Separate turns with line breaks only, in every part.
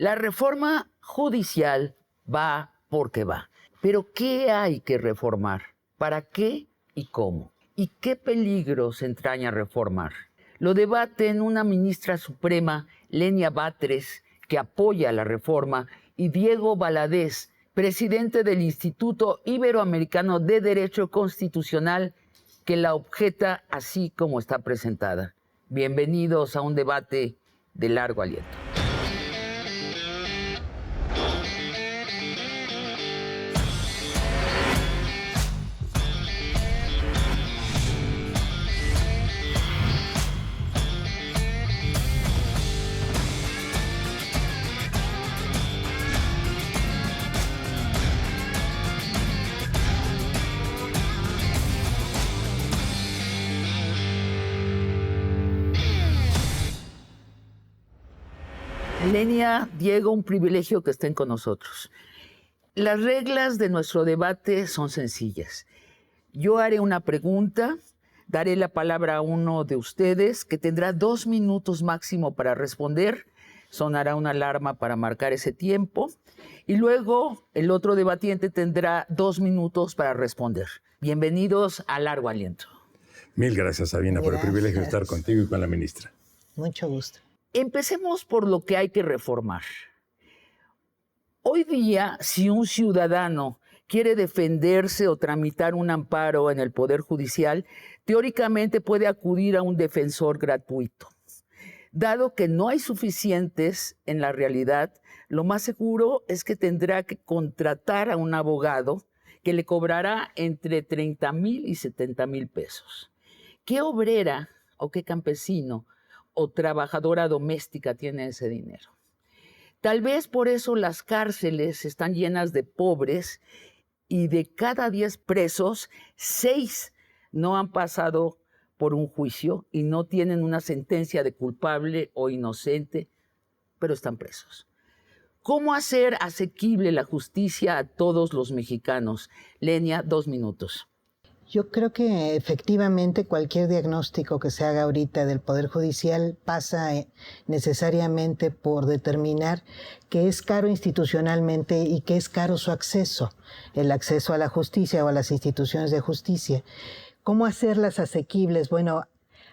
La reforma judicial va porque va. Pero ¿qué hay que reformar? ¿Para qué y cómo? ¿Y qué peligros entraña reformar? Lo debaten una ministra suprema, Lenia Batres, que apoya la reforma, y Diego Valadez, presidente del Instituto Iberoamericano de Derecho Constitucional, que la objeta así como está presentada. Bienvenidos a un debate de largo aliento. Lenia, Diego, un privilegio que estén con nosotros. Las reglas de nuestro debate son sencillas. Yo haré una pregunta, daré la palabra a uno de ustedes que tendrá 2 minutos máximo para responder. Sonará una alarma para marcar ese tiempo. Y luego el otro debatiente tendrá 2 minutos para responder. Bienvenidos a Largo Aliento.
Mil gracias, Sabina, por el privilegio de estar contigo y con la ministra.
Mucho gusto.
Empecemos por lo que hay que reformar. Hoy día, si un ciudadano quiere defenderse o tramitar un amparo en el Poder Judicial, teóricamente puede acudir a un defensor gratuito. Dado que no hay suficientes en la realidad, lo más seguro es que tendrá que contratar a un abogado que le cobrará entre 30,000 y 70,000 pesos. ¿Qué obrera o qué campesino o trabajadora doméstica tiene ese dinero? Tal vez por eso las cárceles están llenas de pobres y de cada 10 presos, 6 no han pasado por un juicio y no tienen una sentencia de culpable o inocente, pero están presos. ¿Cómo hacer asequible la justicia a todos los mexicanos? Lenia, 2 minutos.
Yo creo que efectivamente cualquier diagnóstico que se haga ahorita del Poder Judicial pasa necesariamente por determinar que es caro institucionalmente y que es caro su acceso, el acceso a la justicia o a las instituciones de justicia. ¿Cómo hacerlas asequibles? Bueno,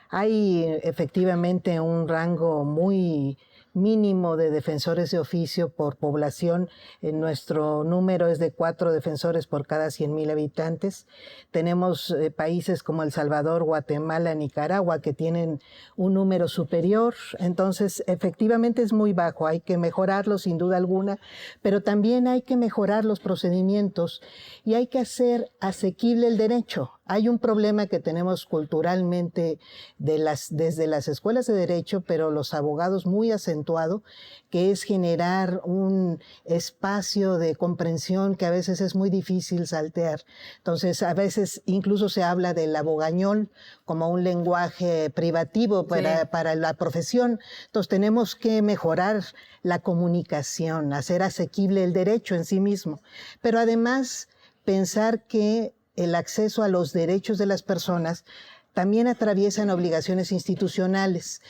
hay efectivamente un rango muy mínimo de defensores de oficio por población. Nuestro número es de 4 defensores por cada 100,000 habitantes. Tenemos países como El Salvador, Guatemala, Nicaragua, que tienen un número superior. Entonces, efectivamente es muy bajo. Hay que mejorarlo sin duda alguna, pero también hay que mejorar los procedimientos y hay que hacer asequible el derecho. Hay un problema que tenemos culturalmente desde las escuelas de derecho, pero los abogados muy acentuado, que es generar un espacio de comprensión que a veces es muy difícil saltear. Entonces, a veces incluso se habla del abogañol como un lenguaje privativo para la profesión. Entonces, tenemos que mejorar la comunicación, hacer asequible el derecho en sí mismo, pero además pensar que el acceso a los derechos de las personas también atraviesan obligaciones institucionales.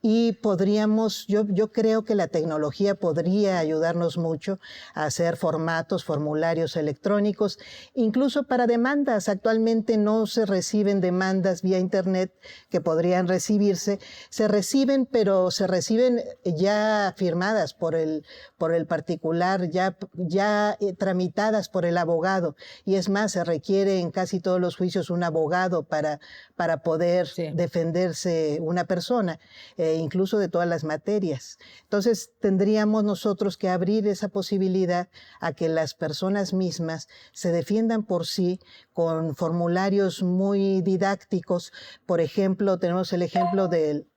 Y podríamos, yo creo que la tecnología podría ayudarnos mucho a hacer formatos, formularios electrónicos, incluso para demandas. Actualmente no se reciben demandas vía internet que podrían recibirse. Se reciben, pero se reciben ya firmadas por el particular, ya tramitadas por el abogado. Y es más, se requiere en casi todos los juicios un abogado para poder defenderse una persona. Incluso de todas las materias. Entonces, tendríamos nosotros que abrir esa posibilidad a que las personas mismas se defiendan por sí con formularios muy didácticos. Por ejemplo, tenemos el ejemplo del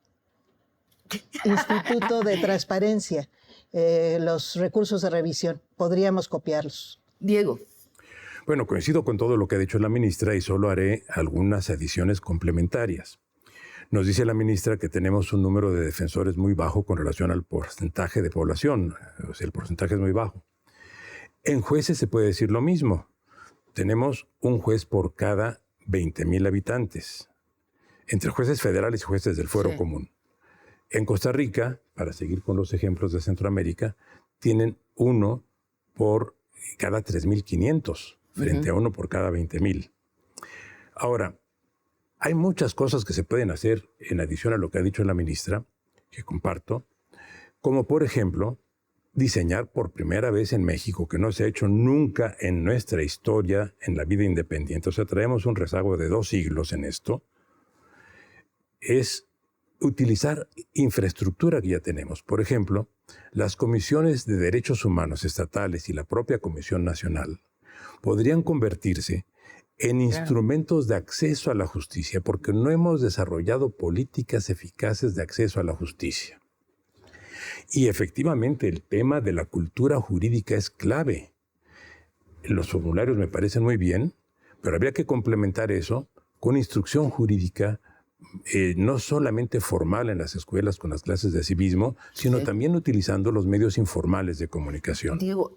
Instituto de Transparencia, los recursos de revisión. Podríamos copiarlos.
Diego.
Bueno, coincido con todo lo que ha dicho la ministra y solo haré algunas adiciones complementarias. Nos dice la ministra que tenemos un número de defensores muy bajo con relación al porcentaje de población. O sea, el porcentaje es muy bajo. En jueces se puede decir lo mismo. Tenemos un juez por cada 20,000 habitantes, entre jueces federales y jueces del fuero común. En Costa Rica, para seguir con los ejemplos de Centroamérica, tienen uno por cada 3.500, frente a uno por cada 20.000. Ahora, hay muchas cosas que se pueden hacer en adición a lo que ha dicho la ministra, que comparto, como por ejemplo, diseñar por primera vez en México, que no se ha hecho nunca en nuestra historia en la vida independiente, o sea, traemos un rezago de 2 siglos en esto, es utilizar infraestructura que ya tenemos. Por ejemplo, las comisiones de derechos humanos estatales y la propia Comisión Nacional podrían convertirse en instrumentos de acceso a la justicia, porque no hemos desarrollado políticas eficaces de acceso a la justicia. Y efectivamente el tema de la cultura jurídica es clave. Los formularios me parecen muy bien, pero habría que complementar eso con instrucción jurídica, no solamente formal en las escuelas con las clases de civismo, sino también utilizando los medios informales de comunicación.
Diego,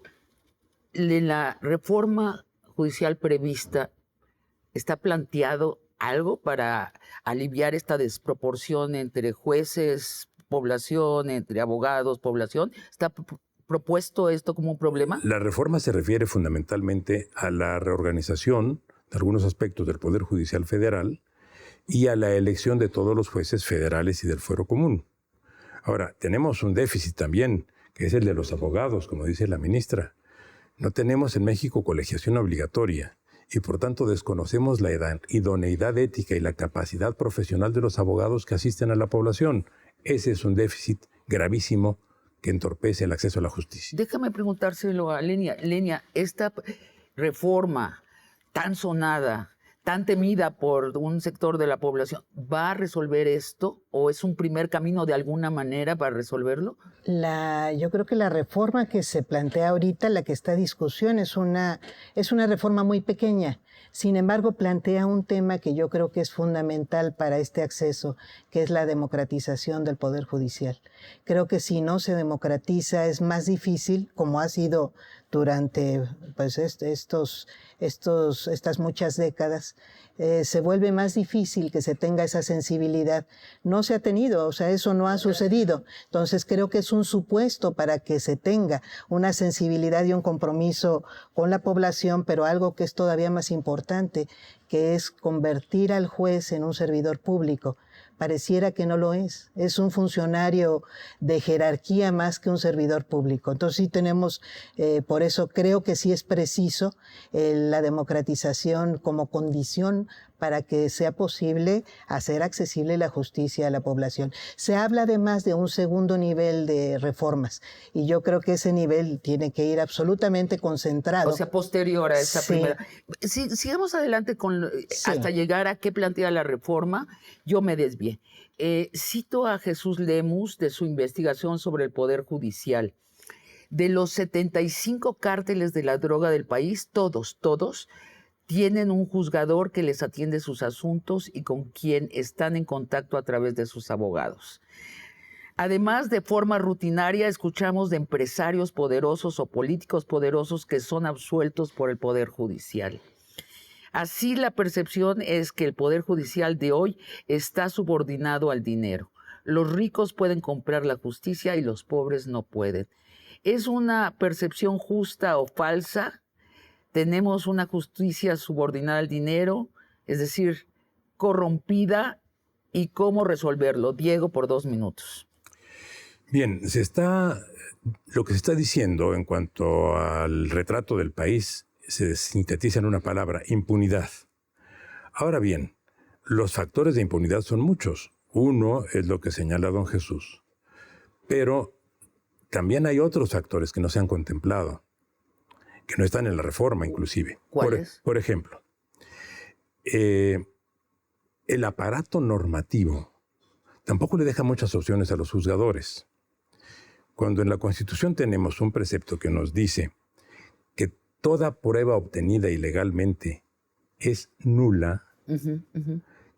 en la reforma judicial prevista, ¿está planteado algo para aliviar esta desproporción entre jueces, población, entre abogados, población? ¿Está propuesto esto como un problema?
La reforma se refiere fundamentalmente a la reorganización de algunos aspectos del Poder Judicial Federal y a la elección de todos los jueces federales y del fuero común. Ahora, tenemos un déficit también, que es el de los abogados, como dice la ministra. No tenemos en México colegiación obligatoria y por tanto desconocemos la idoneidad ética y la capacidad profesional de los abogados que asisten a la población. Ese es un déficit gravísimo que entorpece el acceso a la justicia.
Déjame preguntárselo a Lenia. Lenia, esta reforma tan sonada, tan temida por un sector de la población, ¿va a resolver esto o es un primer camino de alguna manera para resolverlo?
Yo creo que la reforma que se plantea ahorita, la que está en discusión, es una reforma muy pequeña. Sin embargo, plantea un tema que yo creo que es fundamental para este acceso, que es la democratización del Poder Judicial. Creo que si no se democratiza es más difícil, como ha sido durante pues, estas muchas décadas, se vuelve más difícil que se tenga esa sensibilidad. No se ha tenido, o sea, eso no ha sucedido. Entonces creo que es un supuesto para que se tenga una sensibilidad y un compromiso con la población, pero algo que es todavía más importante, que es convertir al juez en un servidor público. Pareciera que no lo es. Es un funcionario de jerarquía más que un servidor público. Entonces sí tenemos, por eso creo que sí es preciso la democratización como condición para que sea posible hacer accesible la justicia a la población. Se habla además de un segundo nivel de reformas y yo creo que ese nivel tiene que ir absolutamente concentrado.
O sea, posterior a esa primera. Sigamos adelante hasta llegar a qué plantea la reforma. Yo me desvié. Cito a Jesús Lemus de su investigación sobre el Poder Judicial. De los 75 cárteles de la droga del país, todos tienen un juzgador que les atiende sus asuntos y con quien están en contacto a través de sus abogados. Además, de forma rutinaria, escuchamos de empresarios poderosos o políticos poderosos que son absueltos por el Poder Judicial. Así, la percepción es que el Poder Judicial de hoy está subordinado al dinero. Los ricos pueden comprar la justicia y los pobres no pueden. ¿Es una percepción justa o falsa? ¿Tenemos una justicia subordinada al dinero, es decir, corrompida? ¿Y cómo resolverlo? Diego, por 2 minutos.
Bien, lo que se está diciendo en cuanto al retrato del país se sintetiza en una palabra: impunidad. Ahora bien, los factores de impunidad son muchos. Uno es lo que señala don Jesús, pero también hay otros factores que no se han contemplado, que no están en la reforma inclusive.
¿Cuáles?
Por ejemplo, el aparato normativo tampoco le deja muchas opciones a los juzgadores. Cuando en la Constitución tenemos un precepto que nos dice que toda prueba obtenida ilegalmente es nula,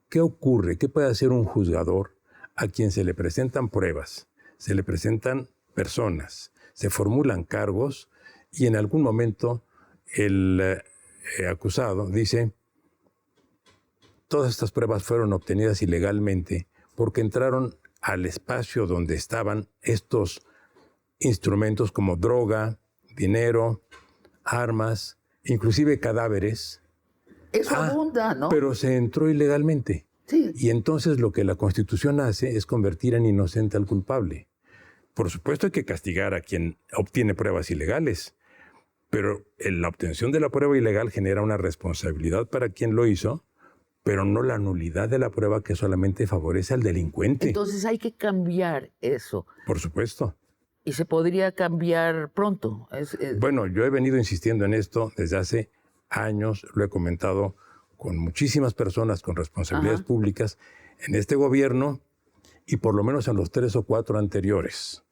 ¿qué ocurre? ¿Qué puede hacer un juzgador a quien se le presentan pruebas, se le presentan personas, se formulan cargos y en algún momento el acusado dice: todas estas pruebas fueron obtenidas ilegalmente porque entraron al espacio donde estaban estos instrumentos como droga, dinero, armas, inclusive cadáveres.
Eso abunda, ¿no?
Pero se entró ilegalmente.
Sí.
Y entonces lo que la Constitución hace es convertir en inocente al culpable. Por supuesto hay que castigar a quien obtiene pruebas ilegales, pero la obtención de la prueba ilegal genera una responsabilidad para quien lo hizo, pero no la nulidad de la prueba que solamente favorece al delincuente.
Entonces hay que cambiar eso.
Por supuesto.
Y se podría cambiar pronto.
Bueno, yo he venido insistiendo en esto desde hace años, lo he comentado con muchísimas personas con responsabilidades públicas en este gobierno y por lo menos en los 3 o 4 anteriores.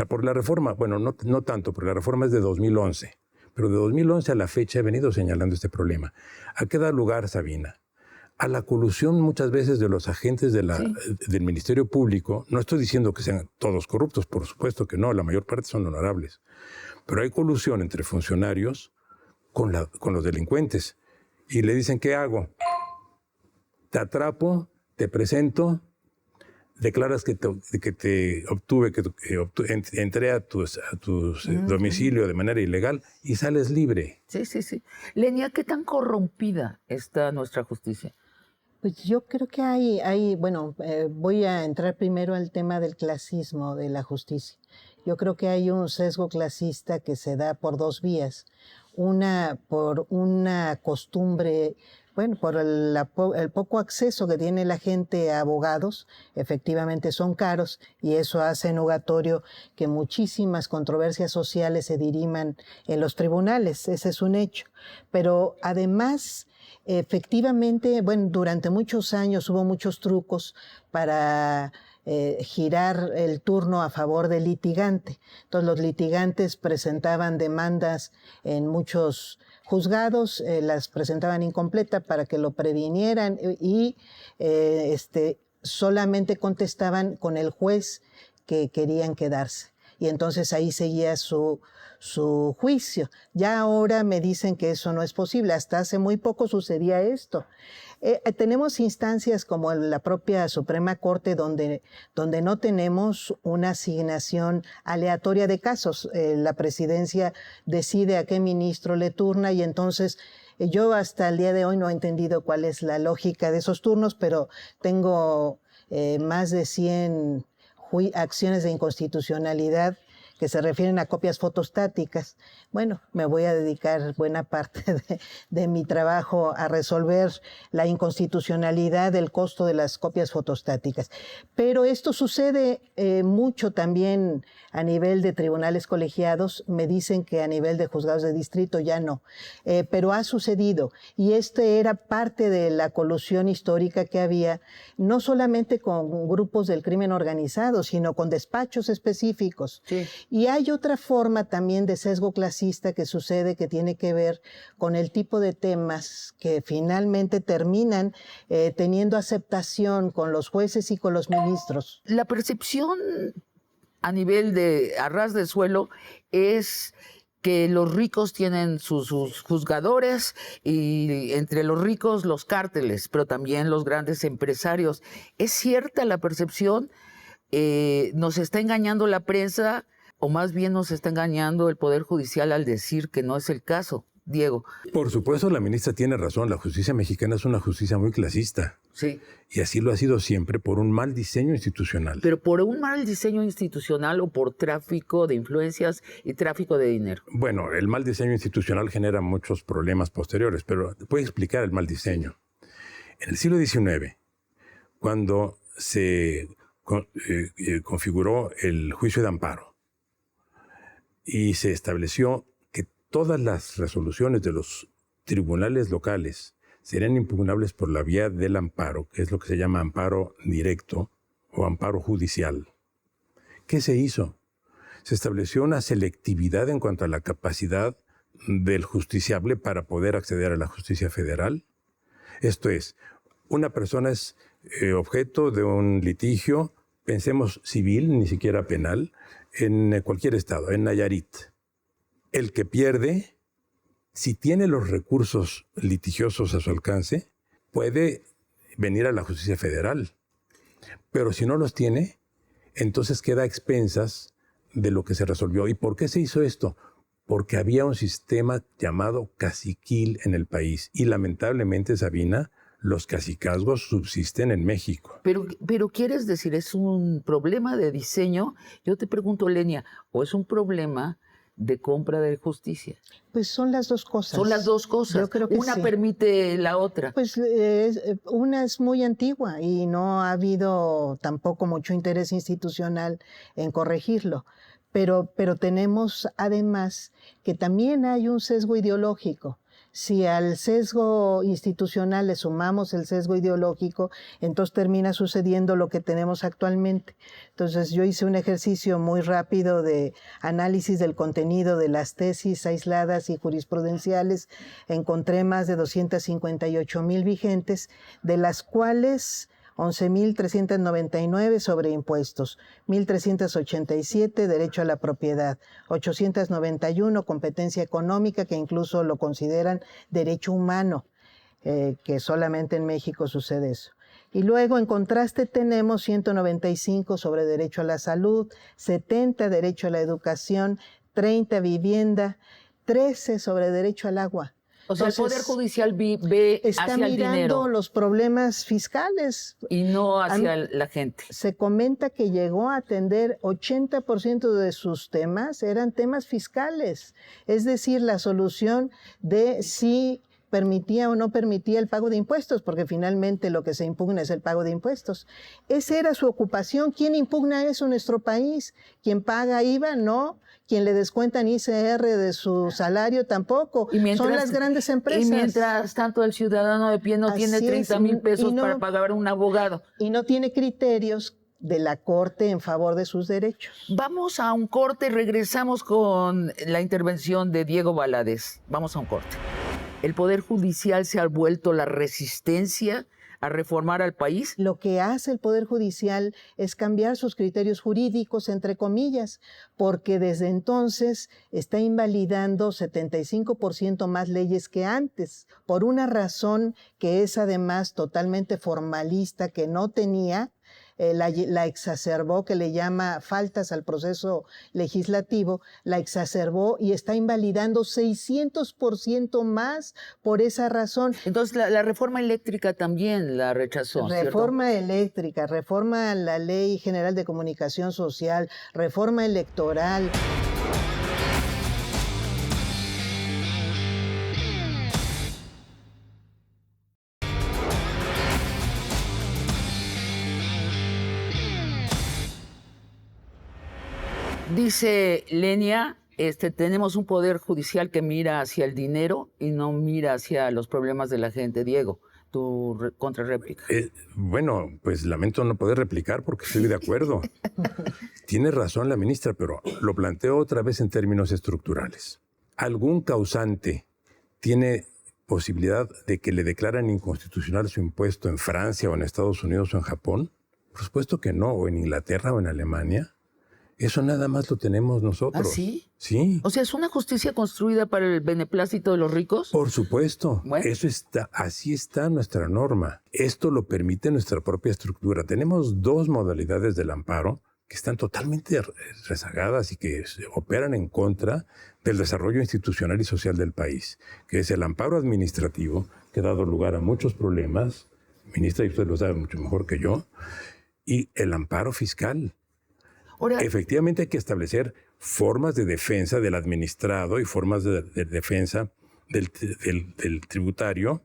Por la reforma, bueno, no tanto, porque la reforma es de 2011, pero de 2011 a la fecha he venido señalando este problema. ¿A qué da lugar, Sabina? A la colusión muchas veces de los agentes del Ministerio Público. No estoy diciendo que sean todos corruptos, por supuesto que no, la mayor parte son honorables, pero hay colusión entre funcionarios con los delincuentes. Y le dicen, ¿qué hago? Te atrapo, te presento, declaras que entré a tu domicilio de manera ilegal y sales libre.
Sí. Lenia, ¿qué tan corrompida está nuestra justicia?
Pues yo creo que voy a entrar primero al tema del clasismo de la justicia. Yo creo que hay un sesgo clasista que se da por 2 vías. Una, por una costumbre, por el poco acceso que tiene la gente a abogados, efectivamente son caros, y eso hace nugatorio que muchísimas controversias sociales se diriman en los tribunales, ese es un hecho. Pero además, efectivamente, durante muchos años hubo muchos trucos para girar el turno a favor del litigante. Entonces los litigantes presentaban demandas en muchos juzgados, las presentaban incompleta para que lo previnieran y solamente contestaban con el juez que querían quedarse. Y entonces ahí seguía su juicio. Ya ahora me dicen que eso no es posible. Hasta hace muy poco sucedía esto. Tenemos instancias como la propia Suprema Corte donde no tenemos una asignación aleatoria de casos. La presidencia decide a qué ministro le turna y entonces yo hasta el día de hoy no he entendido cuál es la lógica de esos turnos, pero tengo más de 100 acciones de inconstitucionalidad que se refieren a copias fotostáticas. Bueno, me voy a dedicar buena parte de mi trabajo a resolver la inconstitucionalidad del costo de las copias fotostáticas. Pero esto sucede mucho también a nivel de tribunales colegiados. Me dicen que a nivel de juzgados de distrito ya no. Pero ha sucedido. Y era parte de la colusión histórica que había, no solamente con grupos del crimen organizado, sino con despachos específicos. Sí. Y hay otra forma también de sesgo clasista que sucede, que tiene que ver con el tipo de temas que finalmente terminan teniendo aceptación con los jueces y con los ministros.
La percepción a nivel de a ras de suelo es que los ricos tienen sus juzgadores y entre los ricos los cárteles, pero también los grandes empresarios. ¿Es cierta la percepción? ¿Nos está engañando la prensa? ¿O más bien nos está engañando el Poder Judicial al decir que no es el caso, Diego?
Por supuesto, la ministra tiene razón. La justicia mexicana es una justicia muy clasista.
Sí.
Y así lo ha sido siempre por un mal diseño institucional.
¿Pero por un mal diseño institucional o por tráfico de influencias y tráfico de dinero?
Bueno, el mal diseño institucional genera muchos problemas posteriores, pero te voy a explicar el mal diseño. En el siglo XIX, cuando se configuró el juicio de amparo, y se estableció que todas las resoluciones de los tribunales locales serían impugnables por la vía del amparo, que es lo que se llama amparo directo o amparo judicial. ¿Qué se hizo? Se estableció una selectividad en cuanto a la capacidad del justiciable para poder acceder a la justicia federal. Esto es, una persona es objeto de un litigio, pensemos civil, ni siquiera penal, en cualquier estado, en Nayarit. El que pierde, si tiene los recursos litigiosos a su alcance, puede venir a la justicia federal. Pero si no los tiene, entonces queda a expensas de lo que se resolvió. ¿Y por qué se hizo esto? Porque había un sistema llamado caciquil en el país. Y lamentablemente, Sabina, los cacicazgos subsisten en México.
Pero ¿quieres decir, es un problema de diseño? Yo te pregunto, Lenia, ¿o es un problema de compra de justicia?
Pues son las dos cosas.
Son las dos cosas.
Yo creo que
una
sí.
Permite la otra.
Pues una es muy antigua y no ha habido tampoco mucho interés institucional en corregirlo. Pero tenemos además que también hay un sesgo ideológico. Si al sesgo institucional le sumamos el sesgo ideológico, entonces termina sucediendo lo que tenemos actualmente. Entonces yo hice un ejercicio muy rápido de análisis del contenido de las tesis aisladas y jurisprudenciales. Encontré más de 258,000 vigentes, de las cuales 11,399 sobre impuestos, 1,387 derecho a la propiedad, 891 competencia económica, que incluso lo consideran derecho humano, que solamente en México sucede eso. Y luego, en contraste, tenemos 195 sobre derecho a la salud, 70 derecho a la educación, 30 vivienda, 13 sobre derecho al agua.
O sea,
entonces,
el Poder Judicial ve
está
hacia el
mirando
dinero
los problemas fiscales.
y no hacia la gente.
Se comenta que llegó a atender 80% de sus temas, eran temas fiscales. Es decir, la solución de si permitía o no permitía el pago de impuestos, porque finalmente lo que se impugna es el pago de impuestos. Esa era su ocupación. ¿Quién impugna eso en nuestro país? ¿Quién paga IVA? No. ¿Quién le descuentan ICR de su salario? Tampoco. Son las grandes empresas.
Y mientras tanto el ciudadano de pie no tiene 30,000 pesos para pagar a un abogado.
Y no tiene criterios de la Corte en favor de sus derechos.
Vamos a un corte y regresamos con la intervención de Diego Valadez. Vamos a un corte. ¿El Poder Judicial se ha vuelto la resistencia a reformar al país?
Lo que hace el Poder Judicial es cambiar sus criterios jurídicos, entre comillas, porque desde entonces está invalidando 75% más leyes que antes, por una razón que es además totalmente formalista, que no tenía, la exacerbó, que le llama faltas al proceso legislativo, la exacerbó y está invalidando 600% más por esa razón.
Entonces la reforma eléctrica también la rechazó,
Reforma
¿cierto?
eléctrica, reforma a la Ley General de Comunicación Social, reforma electoral.
Dice Lenia, tenemos un poder judicial que mira hacia el dinero y no mira hacia los problemas de la gente. Diego, tu contrarréplica.
Bueno, pues lamento no poder replicar porque estoy de acuerdo. Tiene razón la ministra, pero lo planteo otra vez en términos estructurales. ¿Algún causante tiene posibilidad de que le declaran inconstitucional su impuesto en Francia o en Estados Unidos o en Japón? Por supuesto que no, o en Inglaterra o en Alemania. Eso nada más lo tenemos nosotros.
¿Ah, sí?
Sí.
O sea, ¿es una justicia construida para el beneplácito de los ricos?
Por supuesto.
Bueno.
Eso está, así está nuestra norma. Esto lo permite nuestra propia estructura. Tenemos dos modalidades del amparo que están totalmente rezagadas y que operan en contra del desarrollo institucional y social del país, que es el amparo administrativo, que ha dado lugar a muchos problemas, ministra, y usted lo sabe mucho mejor que yo, y el amparo fiscal.
Ahora,
efectivamente hay que establecer formas de defensa del administrado y formas de defensa del tributario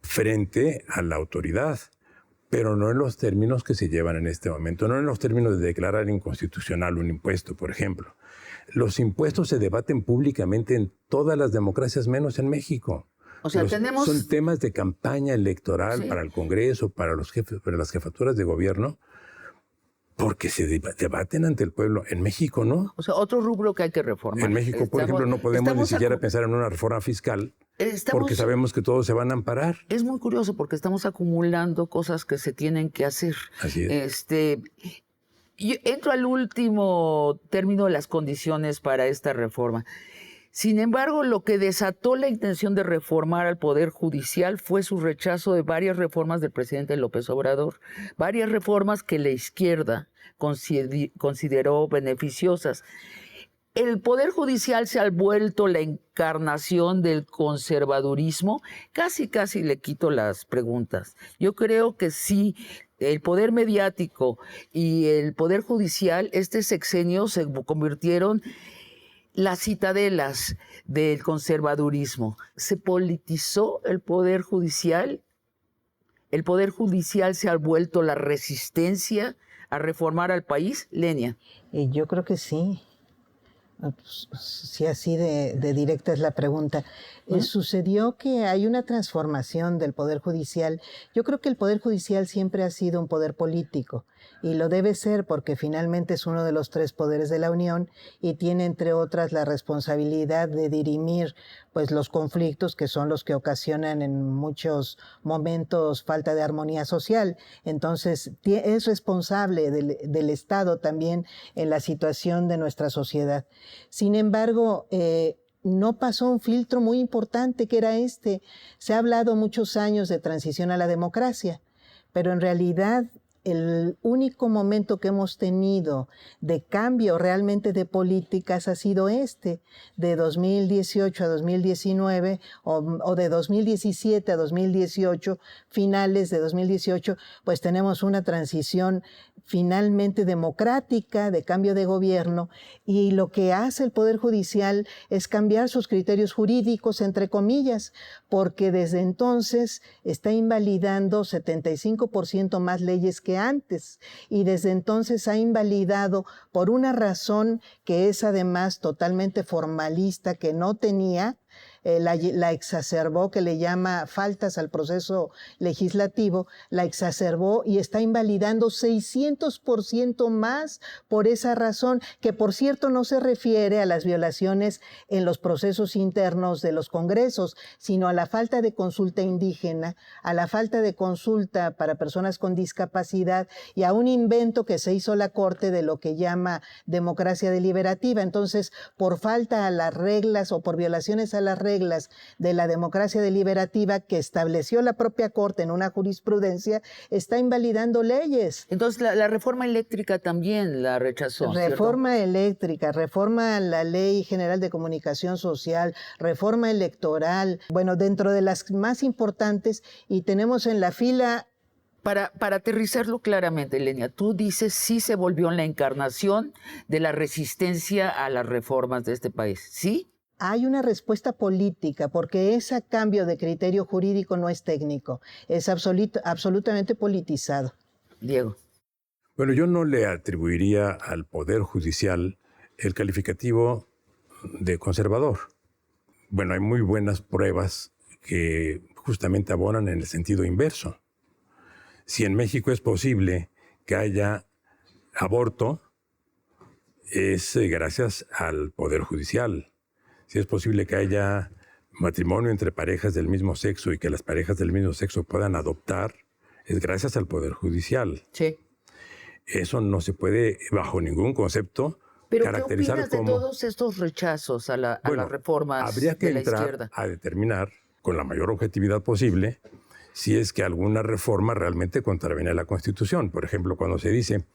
frente a la autoridad, pero no en los términos que se llevan en este momento, no en los términos de declarar inconstitucional un impuesto, por ejemplo. Los impuestos se debaten públicamente en todas las democracias, menos en México.
O sea,
son temas de campaña electoral, sí, para el Congreso, para los jefes, para las jefaturas de gobierno, porque se debaten ante el pueblo. En México, ¿no?
O sea, otro rubro que hay que reformar.
En México, por ejemplo, no podemos ni siquiera pensar en una reforma fiscal porque sabemos que todos se van a amparar.
Es muy curioso porque estamos acumulando cosas que se tienen que hacer.
Así es.
Yo entro al último término de las condiciones para esta reforma. Sin embargo, lo que desató la intención de reformar al Poder Judicial fue su rechazo de varias reformas del presidente López Obrador, varias reformas que la izquierda consideró beneficiosas. El Poder Judicial se ha vuelto la encarnación del conservadurismo. Casi le quito las preguntas. Yo creo que sí, el poder mediático y el Poder Judicial, este sexenio se convirtieron las citadelas del conservadurismo. Se politizó el Poder Judicial. El Poder Judicial se ha vuelto la resistencia a reformar al país. Lenia.
Yo creo que sí. Si así de directa es la pregunta. Sucedió que hay una transformación del Poder Judicial. Yo creo que el Poder Judicial siempre ha sido un poder político y lo debe ser porque finalmente es uno de los 3 poderes de la Unión y tiene, entre otras, la responsabilidad de dirimir pues, los conflictos que son los que ocasionan en muchos momentos falta de armonía social. Entonces, es responsable del Estado también en la situación de nuestra sociedad. Sin embargo, no pasó un filtro muy importante que era este. Se ha hablado muchos años de transición a la democracia, pero en realidad el único momento que hemos tenido de cambio realmente de políticas ha sido de 2018 a 2019 o de 2017 a 2018, finales de 2018, pues tenemos una transición finalmente democrática, de cambio de gobierno, y lo que hace el Poder Judicial es cambiar sus criterios jurídicos, entre comillas, porque desde entonces está invalidando 75% más leyes que antes, y desde entonces ha invalidado por una razón que es además totalmente formalista, que no tenía, la exacerbó, que le llama faltas al proceso legislativo, la exacerbó y está invalidando 600% más por esa razón, que por cierto no se refiere a las violaciones en los procesos internos de los congresos, sino a la falta de consulta indígena, a la falta de consulta para personas con discapacidad y a un invento que se hizo la Corte de lo que llama democracia deliberativa. Entonces, por falta a las reglas o por violaciones a las reglas de la democracia deliberativa que estableció la propia Corte en una jurisprudencia, está invalidando leyes.
Entonces la reforma eléctrica también la rechazó,
Reforma
¿cierto?
Eléctrica, reforma a la Ley General de Comunicación Social, reforma electoral, bueno, dentro de las más importantes, y tenemos en la fila...
Para aterrizarlo claramente, Lenia, tú dices sí se volvió en la encarnación de la resistencia a las reformas de este país, ¿sí?
Hay una respuesta política, porque ese cambio de criterio jurídico no es técnico, es absolutamente politizado.
Diego.
Bueno, yo no le atribuiría al Poder Judicial el calificativo de conservador. Bueno, hay muy buenas pruebas que justamente abonan en el sentido inverso. Si en México es posible que haya aborto, es gracias al Poder Judicial. Si es posible que haya matrimonio entre parejas del mismo sexo y que las parejas del mismo sexo puedan adoptar, es gracias al Poder Judicial.
Sí.
Eso no se puede, bajo ningún concepto,
¿Pero
caracterizar
qué opinas
como...
de todos estos rechazos a las reformas
habría que
de la
entrar
izquierda?
a determinar, con la mayor objetividad posible, si es que alguna reforma realmente contraviene a la Constitución. Por ejemplo, cuando se dice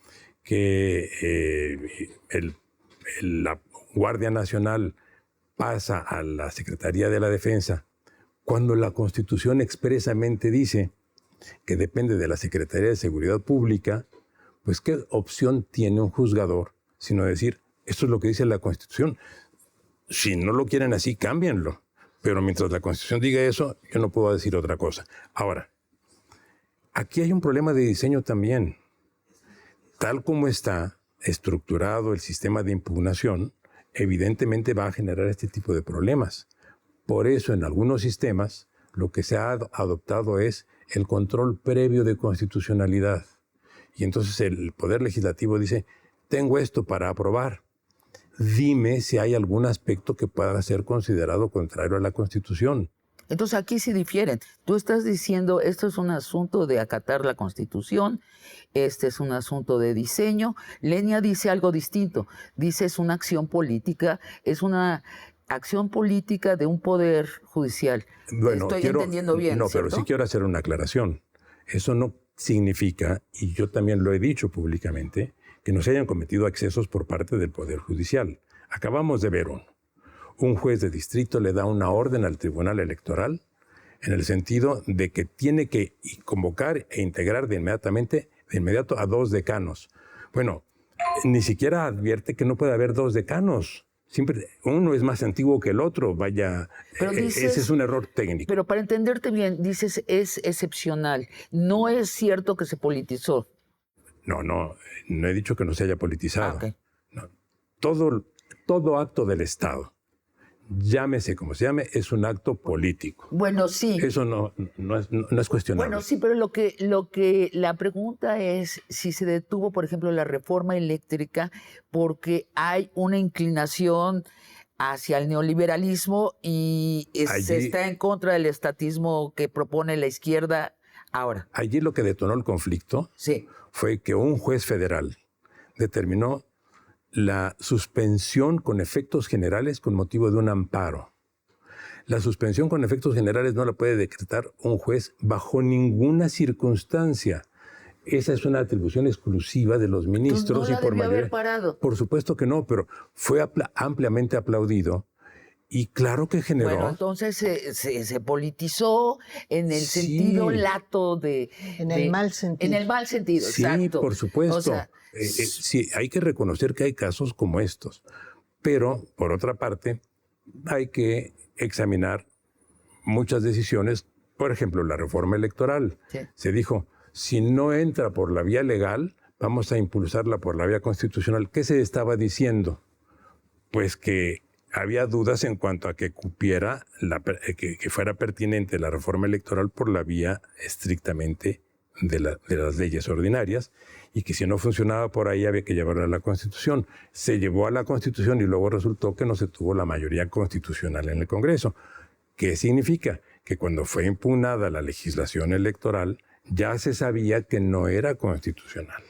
que la Guardia Nacional pasa a la Secretaría de la Defensa, cuando la Constitución expresamente dice que depende de la Secretaría de Seguridad Pública, pues ¿qué opción tiene un juzgador sino decir, esto es lo que dice la Constitución? Si no lo quieren así, cámbienlo. Pero mientras la Constitución diga eso, yo no puedo decir otra cosa. Ahora, aquí hay un problema de diseño también. Tal como está estructurado el sistema de impugnación, evidentemente va a generar este tipo de problemas. Por eso, en algunos sistemas, lo que se ha adoptado es el control previo de constitucionalidad. Y entonces el Poder Legislativo dice, tengo esto para aprobar. Dime si hay algún aspecto que pueda ser considerado contrario a la Constitución.
Entonces aquí sí difieren. Tú estás diciendo, esto es un asunto de acatar la Constitución, este es un asunto de diseño. Lenia dice algo distinto. Dice, es una acción política, es una acción política de un poder judicial.
Bueno,
Estoy entendiendo bien,
no,
¿cierto?
pero sí quiero hacer una aclaración. Eso no significa, y yo también lo he dicho públicamente, que no se hayan cometido excesos por parte del Poder Judicial. Acabamos de ver uno. Un juez de distrito le da una orden al Tribunal Electoral en el sentido de que tiene que convocar e integrar de inmediato a 2 decanos. Bueno, ni siquiera advierte que no puede haber 2 decanos. Siempre uno es más antiguo que el otro, vaya,
Pero dices,
ese es un error técnico.
Pero para entenderte bien, dices es excepcional. No es cierto que se politizó.
No he dicho que no se haya politizado.
Okay.
No, todo acto del Estado, llámese como se llame, es un acto político.
Bueno, sí.
Eso no es cuestionable.
Bueno, sí, pero la pregunta es si se detuvo, por ejemplo, la reforma eléctrica porque hay una inclinación hacia el neoliberalismo y se está en contra del estatismo que propone la izquierda ahora.
Allí lo que detonó el conflicto fue que un juez federal determinó la suspensión con efectos generales con motivo de un amparo. La suspensión con efectos generales no la puede decretar un juez bajo ninguna circunstancia. Esa es una atribución exclusiva de los ministros.
¿No la debió haber parado?
Por supuesto que no, pero fue ampliamente aplaudido. Y claro que generó...
Bueno, entonces se politizó en el sentido lato de...
En el mal sentido.
En el mal sentido,
sí,
exacto.
Por supuesto.
O sea,
sí, hay que reconocer que hay casos como estos. Pero, por otra parte, hay que examinar muchas decisiones. Por ejemplo, la reforma electoral.
Sí.
Se dijo, si no entra por la vía legal, vamos a impulsarla por la vía constitucional. ¿Qué se estaba diciendo? Pues que había dudas en cuanto a que cupiera, que fuera pertinente la reforma electoral por la vía estrictamente de las leyes ordinarias, y que si no funcionaba por ahí había que llevarla a la Constitución. Se llevó a la Constitución y luego resultó que no se tuvo la mayoría constitucional en el Congreso. ¿Qué significa? Que cuando fue impugnada la legislación electoral, ya se sabía que no era constitucional.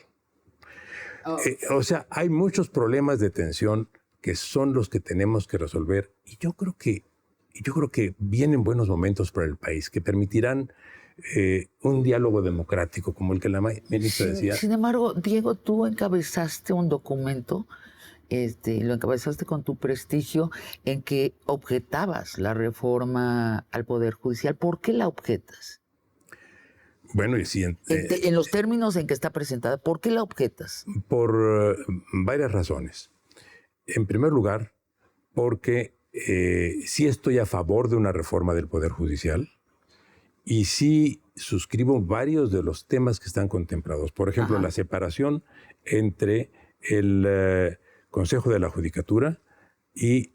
O sea, hay muchos problemas de tensión que son los que tenemos que resolver, y yo creo que vienen buenos momentos para el país que permitirán un diálogo democrático como el que la ministra decía.
Sin embargo, Diego, tú encabezaste un documento, lo encabezaste con tu prestigio, en que objetabas la reforma al Poder Judicial. ¿Por qué la objetas?
Bueno, y sí,
en los términos en que está presentada, ¿por qué la objetas?
Por varias razones. En primer lugar, porque sí estoy a favor de una reforma del Poder Judicial y sí suscribo varios de los temas que están contemplados. Por ejemplo, la separación entre el Consejo de la Judicatura y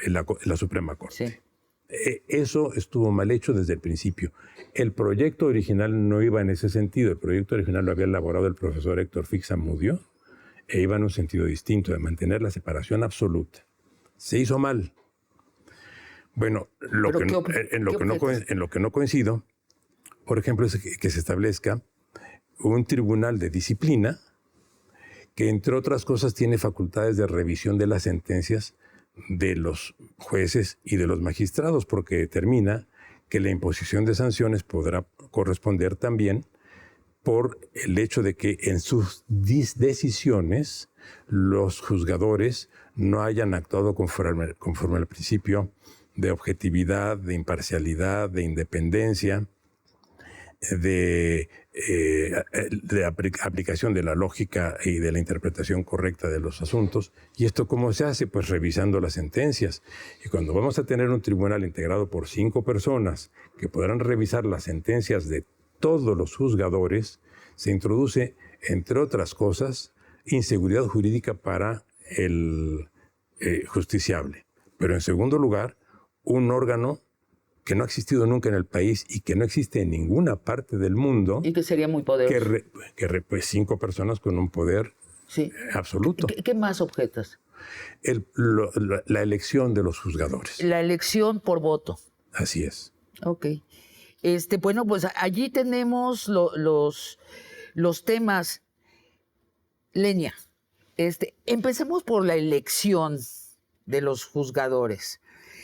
la Suprema Corte.
Sí.
Eso estuvo mal hecho desde el principio. El proyecto original no iba en ese sentido. El proyecto original lo había elaborado el profesor Héctor Fix-Amudio e iba en un sentido distinto, de mantener la separación absoluta. Se hizo mal. Bueno, en lo que no coincido, por ejemplo, es que se establezca un tribunal de disciplina que, entre otras cosas, tiene facultades de revisión de las sentencias de los jueces y de los magistrados, porque determina que la imposición de sanciones podrá corresponder también por el hecho de que en sus decisiones los juzgadores no hayan actuado conforme al principio de objetividad, de imparcialidad, de independencia, de aplicación de la lógica y de la interpretación correcta de los asuntos. ¿Y esto cómo se hace? Pues revisando las sentencias. Y cuando vamos a tener un tribunal integrado por 5 personas que podrán revisar las sentencias de todos los juzgadores, se introduce, entre otras cosas, inseguridad jurídica para el justiciable. Pero en segundo lugar, un órgano que no ha existido nunca en el país y que no existe en ninguna parte del mundo.
Y que sería muy poderoso.
Pues 5 personas con un poder absoluto.
¿Qué más objetas?
La elección de los juzgadores.
La elección por voto.
Así es.
Ok. Bueno, pues allí tenemos los temas. Lenia, empecemos por la elección de los juzgadores.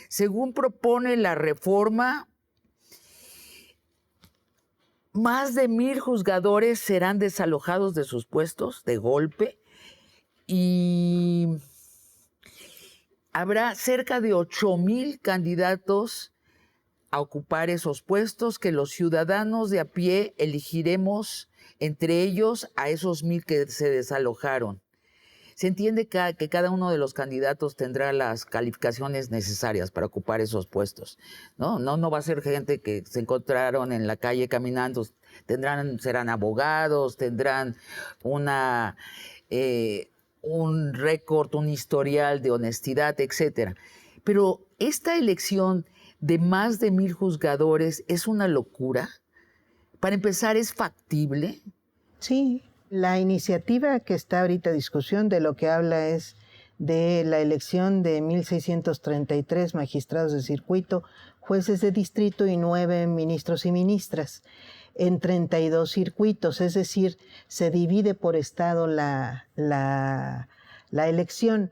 Según propone la reforma, más de 1,000 juzgadores serán desalojados de sus puestos de golpe y habrá cerca de 8,000 candidatos a ocupar esos puestos que los ciudadanos de a pie elegiremos entre ellos a esos 1,000 que se desalojaron. Se entiende que cada uno de los candidatos tendrá las calificaciones necesarias para ocupar esos puestos. No va a ser gente que se encontraron en la calle caminando. Serán abogados, tendrán un récord, un historial de honestidad, etc. Pero esta elección de más de 1,000 juzgadores es una locura. Para empezar, ¿es factible?
Sí. La iniciativa que está ahorita en discusión de lo que habla es de la elección de 1,633 magistrados de circuito, jueces de distrito y 9 ministros y ministras en 32 circuitos, es decir, se divide por estado la elección.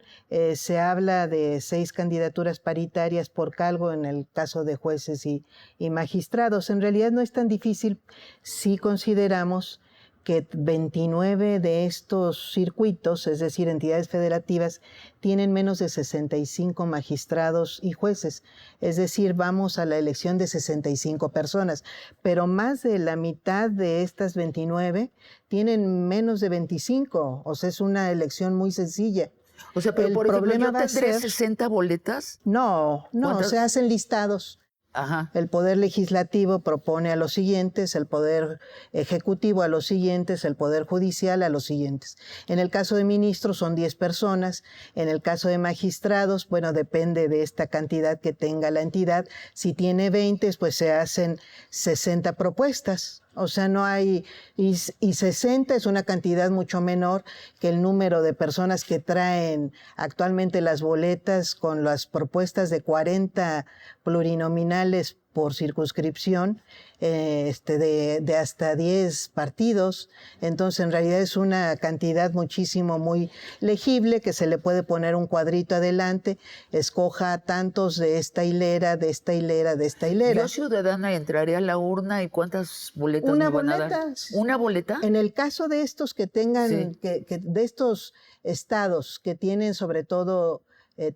Se habla de 6 candidaturas paritarias por cargo en el caso de jueces y magistrados. En realidad no es tan difícil si consideramos que 29 de estos circuitos, es decir, entidades federativas, tienen menos de 65 magistrados y jueces. Es decir, vamos a la elección de 65 personas, pero más de la mitad de estas 29 tienen menos de 25. O sea, es una elección muy sencilla.
O sea, pero por ejemplo, ¿yo tendré 60 boletas?
No, se hacen listados.
Ajá.
El Poder Legislativo propone a los siguientes, el Poder Ejecutivo a los siguientes, el Poder Judicial a los siguientes. En el caso de ministros son 10 personas, en el caso de magistrados, bueno, depende de esta cantidad que tenga la entidad. Si tiene 20, pues se hacen 60 propuestas. O sea, no hay, y 60 es una cantidad mucho menor que el número de personas que traen actualmente las boletas con las propuestas de 40 plurinominales por circunscripción, de hasta 10 partidos. Entonces, en realidad es una cantidad muy legible que se le puede poner un cuadrito adelante, escoja tantos de esta hilera, de esta hilera, de esta hilera.
Yo, ciudadana, entraré a la urna y ¿cuántas boletas me van a dar? ¿Una boleta?
En el caso de estos que tengan,
sí,
de estos estados que tienen sobre todo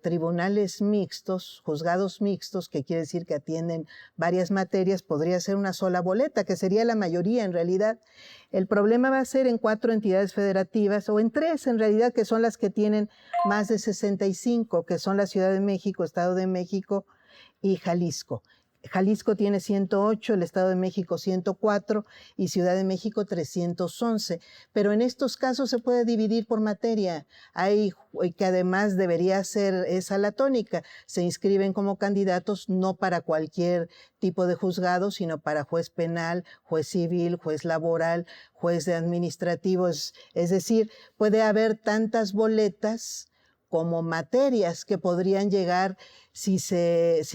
tribunales mixtos, juzgados mixtos, que quiere decir que atienden varias materias, podría ser una sola boleta, que sería la mayoría en realidad. El problema va a ser en 4 entidades federativas, o en 3 en realidad, que son las que tienen más de 65, que son la Ciudad de México, Estado de México y Jalisco. Jalisco tiene 108, el Estado de México 104 y Ciudad de México 311. Pero en estos casos se puede dividir por materia. Hay que además debería ser esa la tónica. Se inscriben como candidatos no para cualquier tipo de juzgado, sino para juez penal, juez civil, juez laboral, juez de administrativos. Es decir, puede haber tantas boletas como materias que podrían llegar, si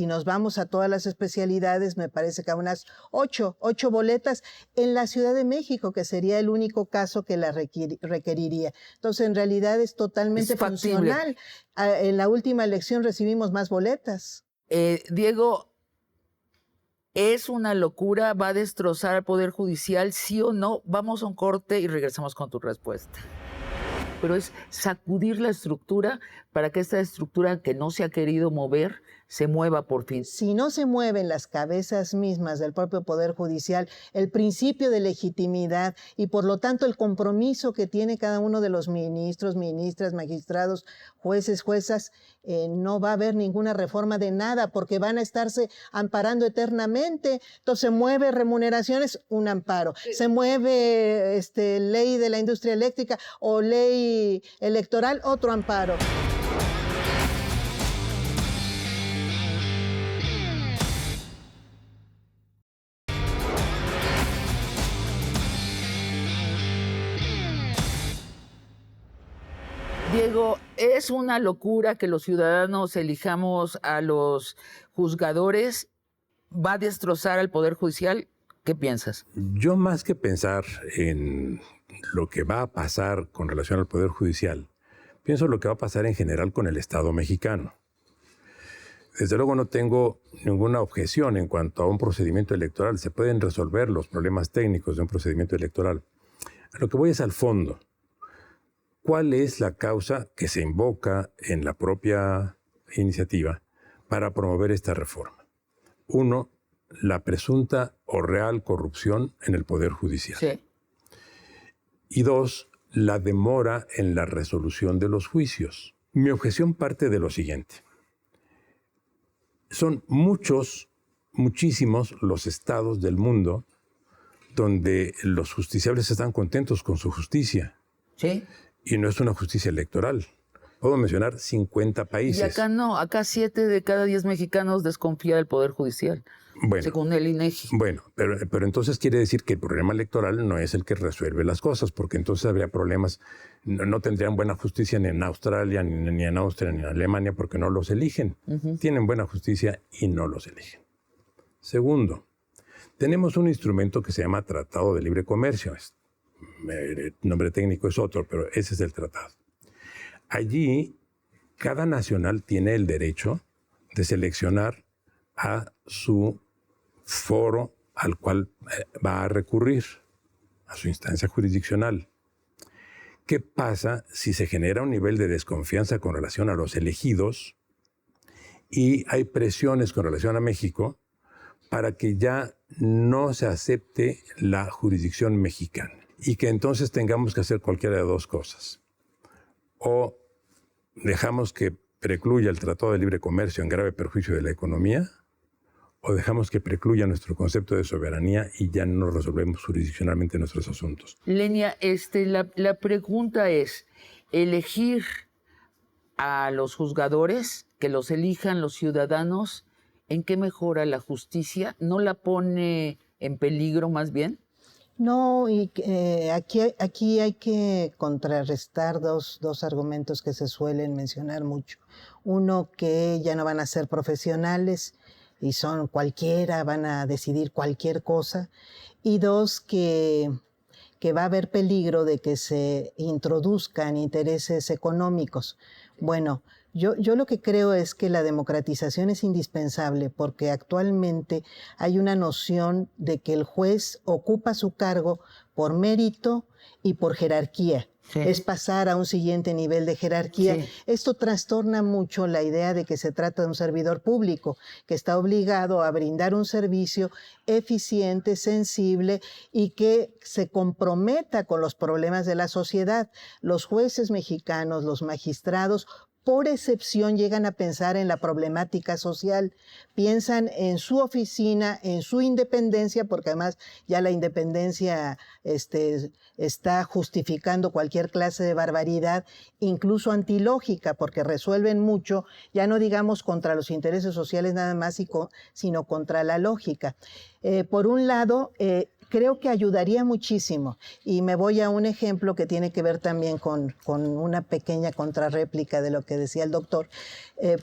nos vamos a todas las especialidades, me parece que a unas 8 boletas en la Ciudad de México, que sería el único caso que la requeriría. Entonces, en realidad es totalmente funcional. En la última elección recibimos más boletas.
Diego, ¿es una locura? ¿Va a destrozar al Poder Judicial? ¿Sí o no? Vamos a un corte y regresamos con tu respuesta. Pero es sacudir la estructura para que esta estructura que no se ha querido mover se mueva por fin.
Si no se mueven las cabezas mismas del propio Poder Judicial, el principio de legitimidad y por lo tanto el compromiso que tiene cada uno de los ministros, ministras, magistrados, jueces, juezas, no va a haber ninguna reforma de nada porque van a estarse amparando eternamente. Entonces se mueve remuneraciones, un amparo. Sí. Se mueve ley de la industria eléctrica o ley electoral, otro amparo.
Diego, ¿es una locura que los ciudadanos elijamos a los juzgadores? ¿Va a destrozar al Poder Judicial? ¿Qué piensas?
Yo, más que pensar en lo que va a pasar con relación al Poder Judicial, pienso en lo que va a pasar en general con el Estado mexicano. desde luego no tengo ninguna objeción en cuanto a un procedimiento electoral. Se pueden resolver los problemas técnicos de un procedimiento electoral. A lo que voy es al fondo. ¿Cuál es la causa que se invoca en la propia iniciativa para promover esta reforma? Uno, la presunta o real corrupción en el Poder Judicial.
Sí.
Y dos, la demora en la resolución de los juicios. Mi objeción parte de lo siguiente. Son muchísimos los estados del mundo donde los justiciables están contentos con su justicia.
Sí.
Y no es una justicia electoral. Puedo mencionar 50 países.
Y acá no, acá 7 de cada 10 mexicanos desconfía del Poder Judicial,
bueno,
según el INEGI.
Bueno, pero entonces quiere decir que el problema electoral no es el que resuelve las cosas, porque entonces habría problemas, no tendrían buena justicia ni en Australia, ni en Austria, ni en Alemania, porque no los eligen. Tienen buena justicia y no los eligen. Segundo, tenemos un instrumento que se llama Tratado de Libre Comercio. El nombre técnico es otro, pero ese es el tratado. Allí, cada nacional tiene el derecho de seleccionar a su foro al cual va a recurrir, a su instancia jurisdiccional. ¿Qué pasa si se genera un nivel de desconfianza con relación a los elegidos y hay presiones con relación a México para que ya no se acepte la jurisdicción mexicana y que entonces tengamos que hacer cualquiera de dos cosas? O dejamos que precluya el Tratado de Libre Comercio en grave perjuicio de la economía, o dejamos que precluya nuestro concepto de soberanía y ya no resolvemos jurisdiccionalmente nuestros asuntos.
Lenia, la pregunta es, ¿elegir a los juzgadores, que los elijan los ciudadanos, en qué mejora la justicia? ¿No la pone en peligro más bien?
No, y aquí hay que contrarrestar dos argumentos que se suelen mencionar mucho. Uno, que ya no van a ser profesionales y son cualquiera, van a decidir cualquier cosa. Y dos, que va a haber peligro de que se introduzcan intereses económicos. Bueno, yo lo que creo es que la democratización es indispensable porque actualmente hay una noción de que el juez ocupa su cargo por mérito y por jerarquía. Sí. Es pasar a un siguiente nivel de jerarquía. Sí. Esto trastorna mucho la idea de que se trata de un servidor público que está obligado a brindar un servicio eficiente, sensible y que se comprometa con los problemas de la sociedad. Los jueces mexicanos, los magistrados, por excepción llegan a pensar en la problemática social, piensan en su oficina, en su independencia, porque además ya la independencia está justificando cualquier clase de barbaridad, incluso antilógica, porque resuelven mucho, ya no digamos contra los intereses sociales nada más, sino contra la lógica. Por un lado, creo que ayudaría muchísimo, y me voy a un ejemplo que tiene que ver también con una pequeña contrarréplica de lo que decía el doctor.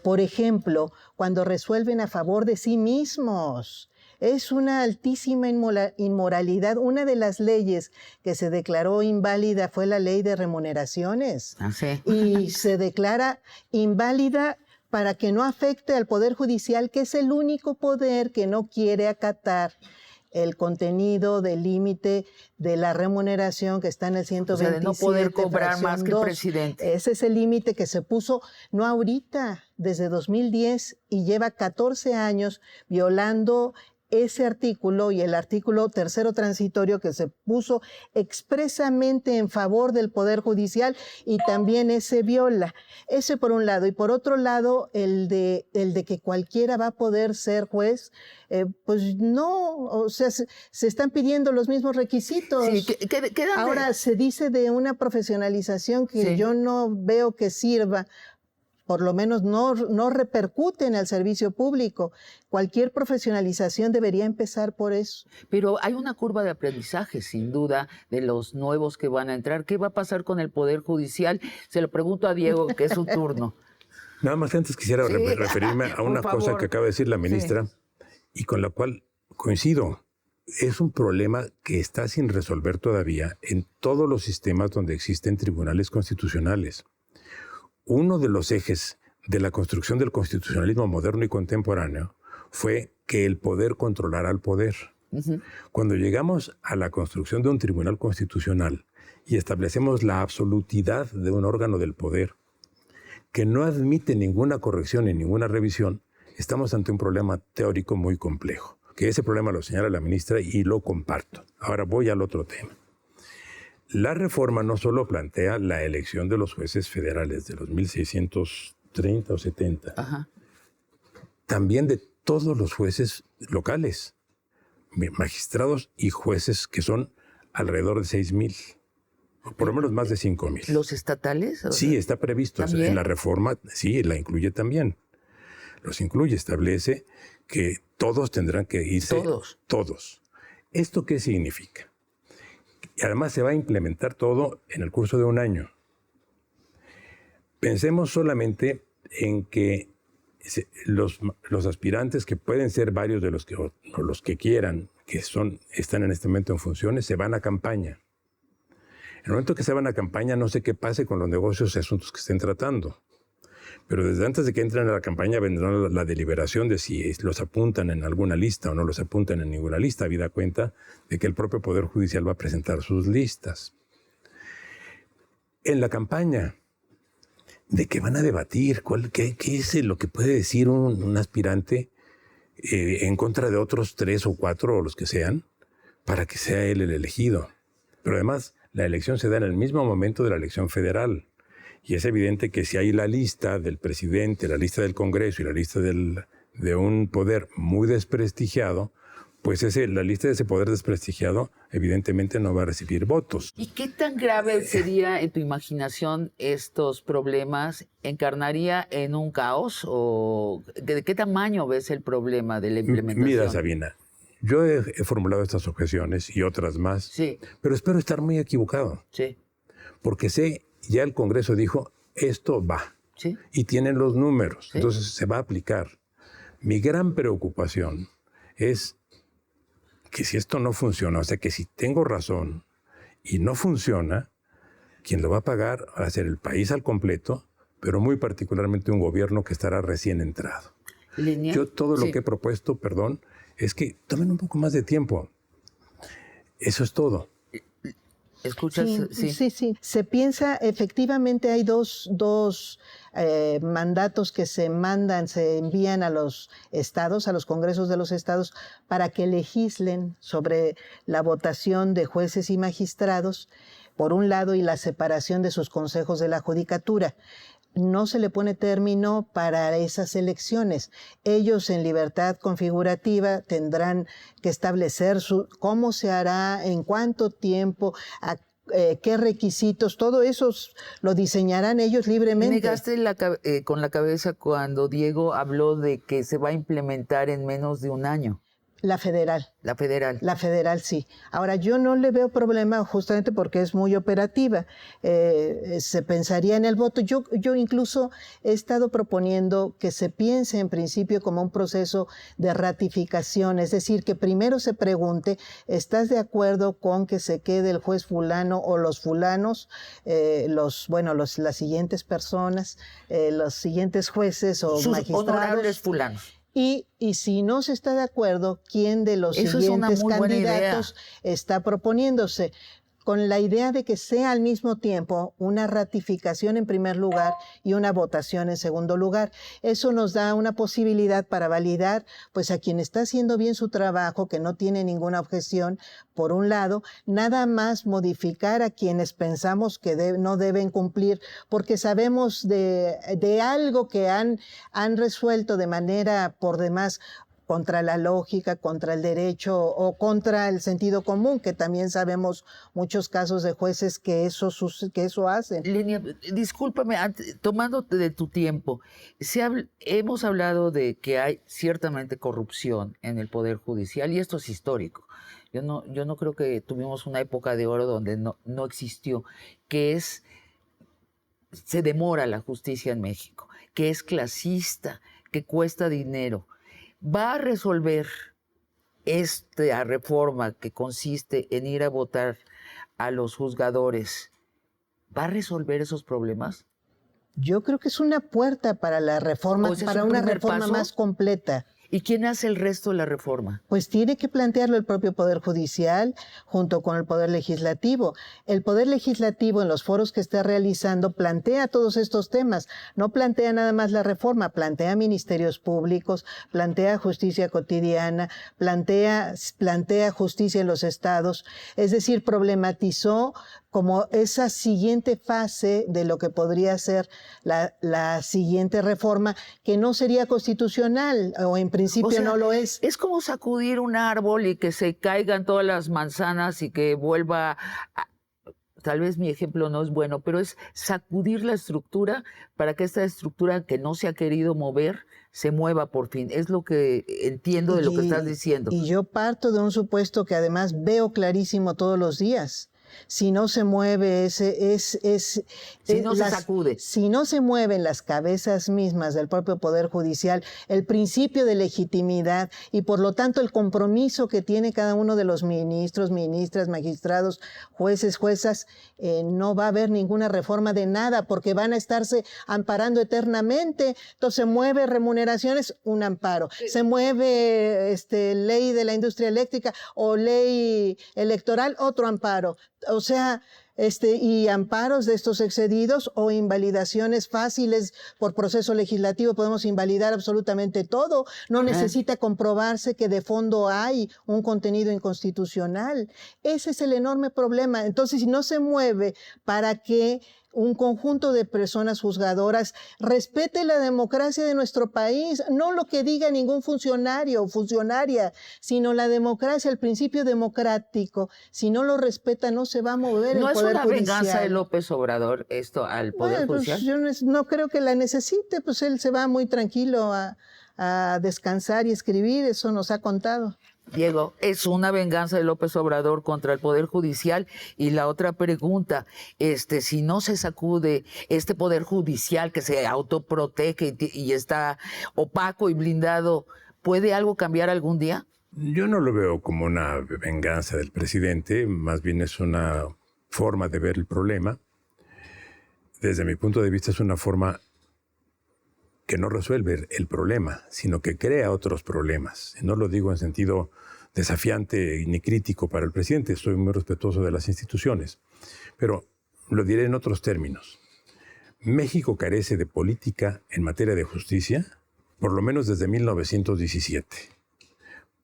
Por ejemplo, cuando resuelven a favor de sí mismos. Es una altísima inmoralidad. Una de las leyes que se declaró inválida fue la ley de remuneraciones.
Ah, sí.
Y se declara inválida para que no afecte al Poder Judicial, que es el único poder que no quiere acatar el contenido del límite de la remuneración que está en el 127.
O sea, de no poder cobrar más que el presidente.
Ese es el límite que se puso, no ahorita, desde 2010, y lleva 14 años violando ese artículo y el artículo tercero transitorio que se puso expresamente en favor del Poder Judicial, y también ese viola. Ese por un lado. Y por otro lado, el de que cualquiera va a poder ser juez, pues no, o sea, se están pidiendo los mismos requisitos.
Sí,
ahora se dice de una profesionalización que sí, yo no veo que sirva. Por lo menos no repercute en el servicio público. Cualquier profesionalización debería empezar por eso.
Pero hay una curva de aprendizaje, sin duda, de los nuevos que van a entrar. ¿Qué va a pasar con el Poder Judicial? Se lo pregunto a Diego, que es su turno.
Nada más antes quisiera referirme a una cosa que acaba de decir la ministra, y con la cual coincido. Es un problema que está sin resolver todavía en todos los sistemas donde existen tribunales constitucionales. Uno de los ejes de la construcción del constitucionalismo moderno y contemporáneo fue que el poder controlara al poder. Cuando llegamos a la construcción de un tribunal constitucional y establecemos la absolutidad de un órgano del poder que no admite ninguna corrección ni ninguna revisión, estamos ante un problema teórico muy complejo. Que ese problema lo señala la ministra y lo comparto. Ahora voy al otro tema. La reforma no solo plantea la elección de los jueces federales de los 1630 o 70, también de todos los jueces locales, magistrados y jueces que son alrededor de 6,000, por lo menos más de 5,000.
¿Los estatales?
Sí, está previsto.
¿También?
En la reforma, sí, la incluye también. Los incluye, establece que todos tendrán que irse.
Todos.
Todos. ¿Esto qué significa? Y además se va a implementar todo en el curso de un año. Pensemos solamente en que los aspirantes, que pueden ser varios de los que quieran, que están en este momento en funciones, se van a campaña. En el momento que se van a campaña, no sé qué pase con los negocios y asuntos que estén tratando. Pero desde antes de que entren a la campaña vendrá la deliberación de si los apuntan en alguna lista o no los apuntan en ninguna lista, habida cuenta de que el propio Poder Judicial va a presentar sus listas. En la campaña, ¿de qué van a debatir? ¿Qué es lo que puede decir un aspirante en contra de otros 3 o 4 o los que sean para que sea él el elegido? Pero además, la elección se da en el mismo momento de la elección federal. Y es evidente que si hay la lista del presidente, la lista del Congreso y la lista de un poder muy desprestigiado, pues la lista de ese poder desprestigiado evidentemente no va a recibir votos.
¿Y qué tan grave sería en tu imaginación estos problemas? ¿Encarnaría en un caos? ¿O de qué tamaño ves el problema de la implementación?
Mira, Sabina, yo he formulado estas objeciones y otras más,
sí,
pero espero estar muy equivocado.
Sí.
Porque ya el Congreso dijo, esto va.
Sí.
Y tienen los números,
Sí.
Entonces se va a aplicar. Mi gran preocupación es que si esto no funciona, o sea, que si tengo razón y no funciona, quien lo va a pagar va a ser el país al completo, pero muy particularmente un gobierno que estará recién entrado.
¿Línea?
Yo todo lo
Sí.
que he propuesto, es que tomen un poco más de tiempo. Eso es todo.
¿Escuchas?
Sí. Se piensa, efectivamente hay dos mandatos que se envían a los estados, a los congresos de los estados, para que legislen sobre la votación de jueces y magistrados, por un lado, y la separación de sus consejos de la judicatura. No se le pone término para esas elecciones. Ellos, en libertad configurativa, tendrán que establecer cómo se hará, en cuánto tiempo, qué requisitos, todo eso lo diseñarán ellos libremente.
Me gasté con la cabeza cuando Diego habló de que se va a implementar en menos de un año.
La federal.
La federal.
La federal, sí. Ahora, yo no le veo problema justamente porque es muy operativa. Se pensaría en el voto. Yo incluso he estado proponiendo que se piense en principio como un proceso de ratificación, es decir, que primero se pregunte, ¿estás de acuerdo con que se quede el juez fulano o los fulanos, las siguientes personas, los siguientes jueces o
sus
magistrados?
Honorables fulanos.
Y si no se está de acuerdo, ¿quién de los siguientes candidatos está proponiéndose? Con la idea de que sea al mismo tiempo una ratificación en primer lugar y una votación en segundo lugar. Eso nos da una posibilidad para validar pues a quien está haciendo bien su trabajo, que no tiene ninguna objeción, por un lado, nada más modificar a quienes pensamos que no deben cumplir, porque sabemos de algo que han resuelto de manera por demás contra la lógica, contra el derecho o contra el sentido común, que también sabemos muchos casos de jueces que eso hacen.
Lenia, discúlpame, tomándote de tu tiempo, hemos hablado de que hay ciertamente corrupción en el Poder Judicial y esto es histórico. Yo no creo que tuvimos una época de oro donde no existió, se demora la justicia en México, que es clasista, que cuesta dinero. ¿Va a resolver esta reforma que consiste en ir a votar a los juzgadores? ¿Va a resolver esos problemas?
Yo creo que es una puerta para la reforma,
O sea, ¿es
para
un
una
primer
reforma
paso?
más completa.
¿Y quién hace el resto de la reforma?
Pues tiene que plantearlo el propio Poder Judicial junto con el Poder Legislativo. El Poder Legislativo en los foros que está realizando plantea todos estos temas. No plantea nada más la reforma, plantea ministerios públicos, plantea justicia cotidiana, plantea justicia en los estados. Es decir, problematizó como esa siguiente fase de lo que podría ser la siguiente reforma, que no sería constitucional, o en principio
O sea,
no lo es.
Es como sacudir un árbol y que se caigan todas las manzanas y que vuelva a... Tal vez mi ejemplo no es bueno, pero es sacudir la estructura para que esta estructura que no se ha querido mover se mueva por fin. Es lo que entiendo de lo que estás diciendo.
Y yo parto de un supuesto que además veo clarísimo todos los días. Si no se mueve
Si no se sacude.
Si no se mueven las cabezas mismas del propio Poder Judicial, el principio de legitimidad y por lo tanto el compromiso que tiene cada uno de los ministros, ministras, magistrados, jueces, juezas, no va a haber ninguna reforma de nada porque van a estarse amparando eternamente. Entonces se mueve remuneraciones, un amparo. Se mueve ley de la industria eléctrica o ley electoral, otro amparo. O sea, y amparos de estos excedidos o invalidaciones fáciles por proceso legislativo, podemos invalidar absolutamente todo. No necesita comprobarse que de fondo hay un contenido inconstitucional. Ese es el enorme problema. Entonces, si no se mueve para que un conjunto de personas juzgadoras respete la democracia de nuestro país, no lo que diga ningún funcionario o funcionaria, sino la democracia, el principio democrático. Si no lo respeta, no se va a mover el Poder Judicial.
¿No es una venganza de López Obrador esto al Poder Judicial?
Pues yo no creo que la necesite, pues él se va muy tranquilo a descansar y escribir, eso nos ha contado.
Diego, es una venganza de López Obrador contra el Poder Judicial. Y la otra pregunta, si no se sacude este Poder Judicial que se autoprotege y está opaco y blindado, ¿puede algo cambiar algún día?
Yo no lo veo como una venganza del presidente, más bien es una forma de ver el problema. Desde mi punto de vista es una forma que no resuelve el problema, sino que crea otros problemas. No lo digo en sentido desafiante ni crítico para el presidente, estoy muy respetuoso de las instituciones, pero lo diré en otros términos. México carece de política en materia de justicia, por lo menos desde 1917.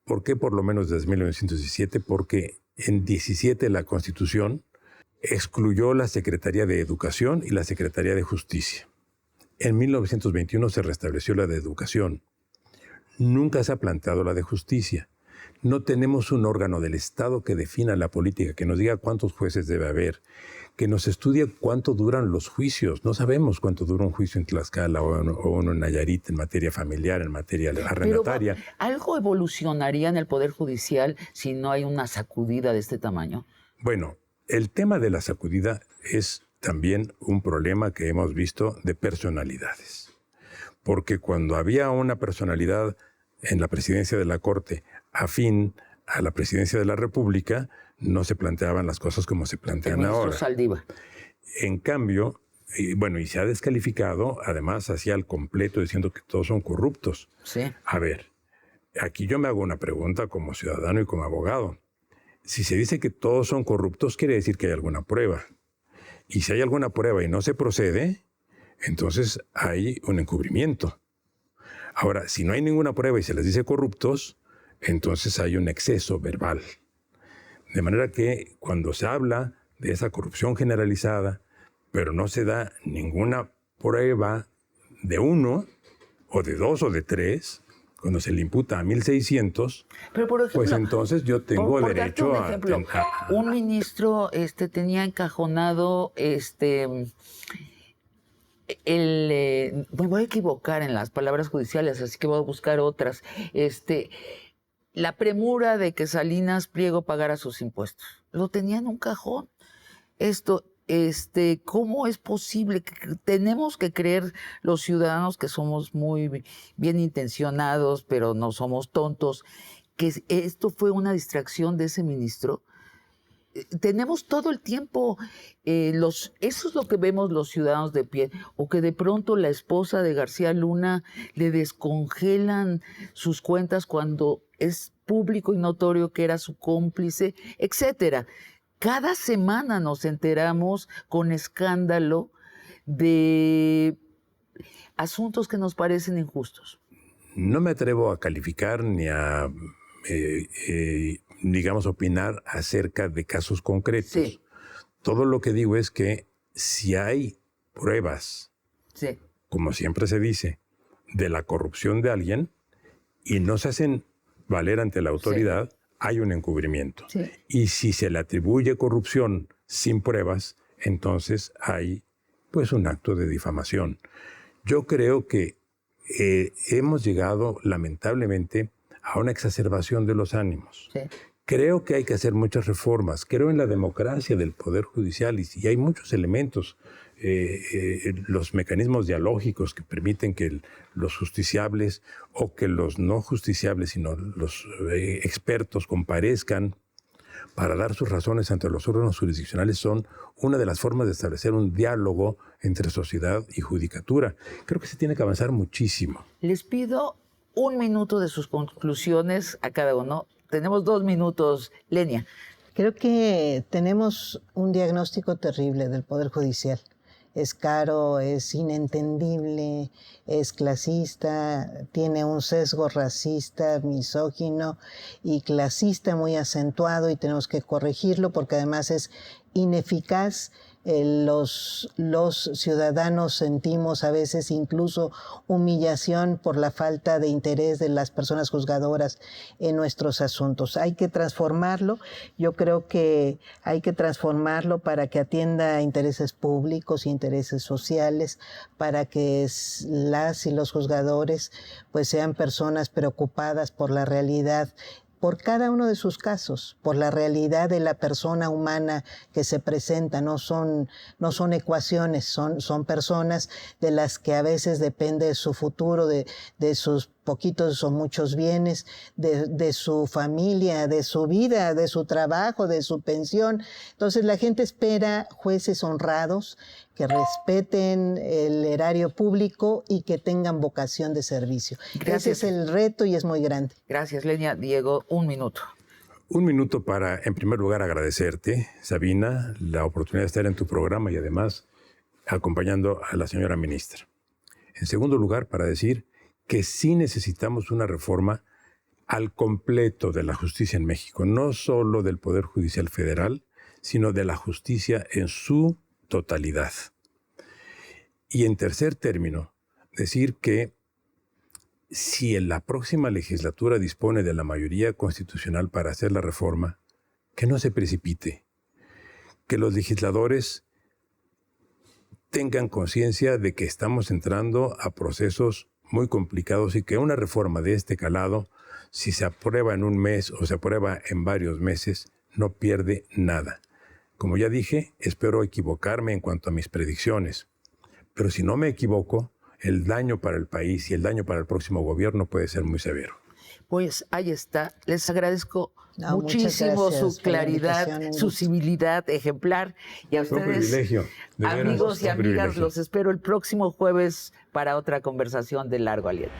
¿Por qué por lo menos desde 1917? Porque en 17 la Constitución excluyó la Secretaría de Educación y la Secretaría de Justicia. En 1921 se restableció la de Educación. Nunca se ha planteado la de Justicia. No tenemos un órgano del Estado que defina la política, que nos diga cuántos jueces debe haber, que nos estudie cuánto duran los juicios. No sabemos cuánto dura un juicio en Tlaxcala o uno en Nayarit en materia familiar, en materia arrendataria.
Pero, ¿algo evolucionaría en el Poder Judicial si no hay una sacudida de este tamaño?
Bueno, el tema de la sacudida es también un problema que hemos visto de personalidades. Porque cuando había una personalidad en la presidencia de la Corte afín a la presidencia de la República, no se planteaban las cosas como se plantean ahora.
Saldívar.
En cambio, y se ha descalificado, además, hacia el completo, diciendo que todos son corruptos.
Sí.
A ver, aquí yo me hago una pregunta como ciudadano y como abogado. Si se dice que todos son corruptos, quiere decir que hay alguna prueba. Y si hay alguna prueba y no se procede, entonces hay un encubrimiento. Ahora, si no hay ninguna prueba y se les dice corruptos, entonces hay un exceso verbal. De manera que cuando se habla de esa corrupción generalizada, pero no se da ninguna prueba de uno, o de dos, o de tres, cuando se le imputa a 1,600,
pero por ejemplo,
pues entonces yo tengo derecho a...
Un ministro tenía encajonado me voy a equivocar en las palabras judiciales, así que voy a buscar otras. La premura de que Salinas Pliego pagara sus impuestos. Lo tenía en un cajón. ¿Cómo es posible? Tenemos que creer los ciudadanos que somos muy bien intencionados, pero no somos tontos, que esto fue una distracción de ese ministro. tenemos todo el tiempo, eso es lo que vemos los ciudadanos de pie, o que de pronto la esposa de García Luna le descongelan sus cuentas cuando es público y notorio que era su cómplice, etcétera. Cada semana nos enteramos con escándalo de asuntos que nos parecen injustos.
No me atrevo a calificar ni a, digamos, opinar acerca de casos concretos.
Sí.
Todo lo que digo es que si hay pruebas,
Sí.
como siempre se dice, de la corrupción de alguien y no se hacen valer ante la autoridad, hay un encubrimiento.
Sí.
Y si se le atribuye corrupción sin pruebas, entonces hay pues un acto de difamación. Yo creo que hemos llegado lamentablemente a una exacerbación de los ánimos.
Sí.
Creo que hay que hacer muchas reformas. Creo en la democracia del Poder Judicial y hay muchos elementos, los mecanismos dialógicos que permiten que los justiciables o que los no justiciables, sino los expertos comparezcan para dar sus razones ante los órganos jurisdiccionales son una de las formas de establecer un diálogo entre sociedad y judicatura. Creo que se tiene que avanzar muchísimo.
Les pido 1 minuto de sus conclusiones a cada uno. Tenemos 2 minutos. Lenia.
Creo que tenemos un diagnóstico terrible del Poder Judicial. Es caro, es inentendible, es clasista, tiene un sesgo racista, misógino y clasista muy acentuado y tenemos que corregirlo porque además es ineficaz. Los ciudadanos sentimos a veces incluso humillación por la falta de interés de las personas juzgadoras en nuestros asuntos. Hay que transformarlo. Yo creo que hay que transformarlo para que atienda a intereses públicos, intereses sociales, para que las y los juzgadores pues sean personas preocupadas por la realidad, por cada uno de sus casos, por la realidad de la persona humana que se presenta. No son ecuaciones, son personas de las que a veces depende su futuro, de sus poquitos o muchos bienes, de su familia, de su vida, de su trabajo, de su pensión. Entonces la gente espera jueces honrados, que respeten el erario público y que tengan vocación de servicio. Ese es el reto y es muy grande.
Gracias, Lenia. Diego, 1 minuto.
1 minuto para, en primer lugar, agradecerte, Sabina, la oportunidad de estar en tu programa y además acompañando a la señora ministra. En segundo lugar, para decir que sí necesitamos una reforma al completo de la justicia en México, no solo del Poder Judicial Federal, sino de la justicia en su totalidad. Y en tercer término, decir que si en la próxima legislatura dispone de la mayoría constitucional para hacer la reforma, que no se precipite, que los legisladores tengan conciencia de que estamos entrando a procesos muy complicados y que una reforma de este calado, si se aprueba en un mes o se aprueba en varios meses, no pierde nada. Como ya dije, espero equivocarme en cuanto a mis predicciones, pero si no me equivoco, el daño para el país y el daño para el próximo gobierno puede ser muy severo.
Pues ahí está. Les agradezco muchísimo su claridad, su civilidad ejemplar. Y a ustedes,
privilegio,
amigos y amigas, los espero el próximo jueves para otra conversación de largo aliento.